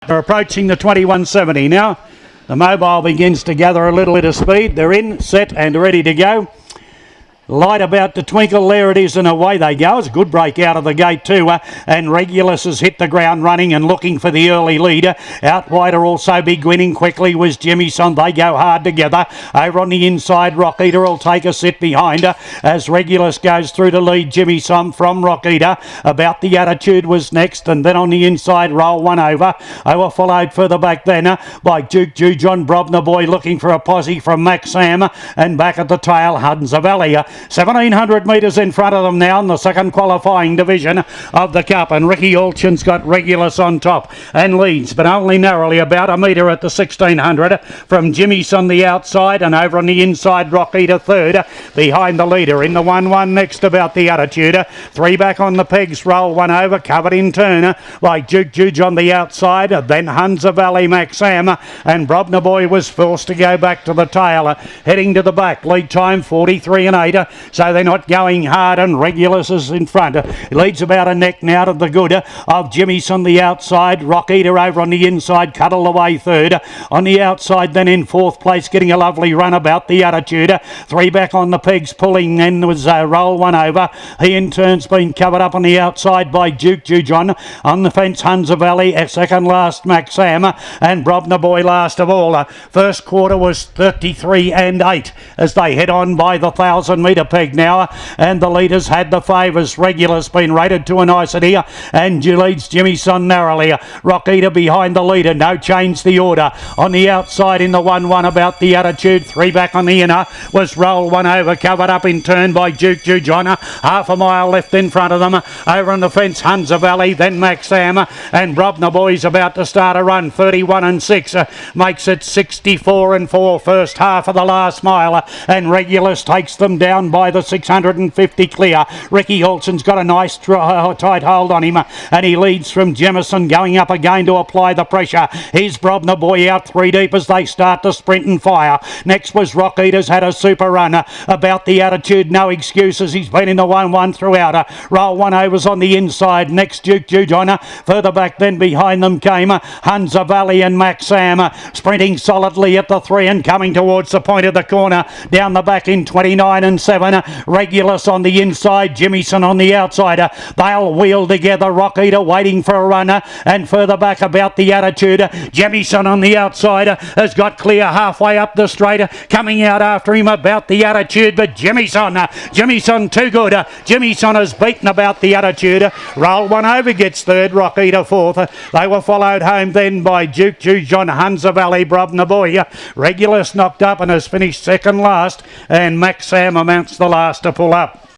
They're approaching the 2170 now. The mobile begins to gather a little bit of speed. They're in, set and ready to go. Light about to twinkle, there it is, and away they go. It's a good break out of the gate too, and Regulus has hit the ground running and looking for the early leader. Out wider also beginning quickly was Jimmy Son. They go hard together. Over on the inside, Rock Eater will take a sit behind her as Regulus goes through to lead Jimmy Son from Rock Eater. About the Attitude was next, and then on the inside, Roll One Over. They were followed further back then by Duke Jew John Brobner Boy looking for a posse from Max Sam, and back at the tail, Hudson Valley. 1700 metres in front of them now in the second qualifying division of the Cup, and Ricky Alchin's got Regulus on top and leads, but only narrowly, about a metre at the 1600 from Jimmy Son the outside, and over on the inside Rock Eater third behind the leader. In the 1-1 next about the Attitude, three back on the pegs, Roll One Over, covered in turn by Duke Juge on the outside, then Hunza Valley Maxam, and Brobner Boy was forced to go back to the tail, heading to the back. Lead time 43 and 8, so they're not going hard, and Regulus is in front. He leads about a neck now to the good of Jimmy's on the outside, Rock Eater over on the inside, Cuddle away third. On the outside then in fourth place, getting a lovely run about the Attitude. Three back on the pegs, pulling then was Roll One Over. He in turn's been covered up on the outside by Duke Jujon. On the fence, Hunza Valley, second last Max Sam, and Brobner Boy last of all. First quarter was 33 and 8 as they head on by the 1,000 metre peg now, and the leaders had the favours. Regulus been rated to a nicety, and leads Jimmy Son narrowly. Rock Eater behind the leader, no change the order. On the outside in the 1-1 about the Attitude, three back on the inner was Roll One Over, covered up in turn by Duke Jujona. Half a mile left in front of them. Over on the fence, Hunza Valley, then Max Sam, and Brobner Boy's about to start a run. 31 and 6 makes it 64 and 4 first half of the last mile, and Regulus takes them down by the 650 clear. Ricky Halson's got a nice tight hold on him, and he leads from Jemison, going up again to apply the pressure. Here's Brobner Boy out three deep as they start to sprint and fire. Next was Rock Eater's had a super run. About the Attitude, no excuses. He's been in the 1-1 throughout. Roll One Over's on the inside. Next Duke Jujona. Further back then behind them came Hunza Valley and Max Sam, sprinting solidly at the 3 and coming towards the point of the corner. Down the back in 29 and 7. Regulus on the inside, Jimmyson on the outside. They'll wheel together. Rock Eater waiting for a runner, and further back about the Attitude, Jimmyson on the outside has got clear halfway up the straight. Coming out after him about the Attitude, but Jimmyson too good. Jimmyson has beaten about the Attitude. Roll One Over gets third, Rock Eater fourth. They were followed home then by Duke Jujon, Hunza Valley, Brobner Boy. Regulus knocked up and has finished second last, and Max Sam amounts the last to pull up.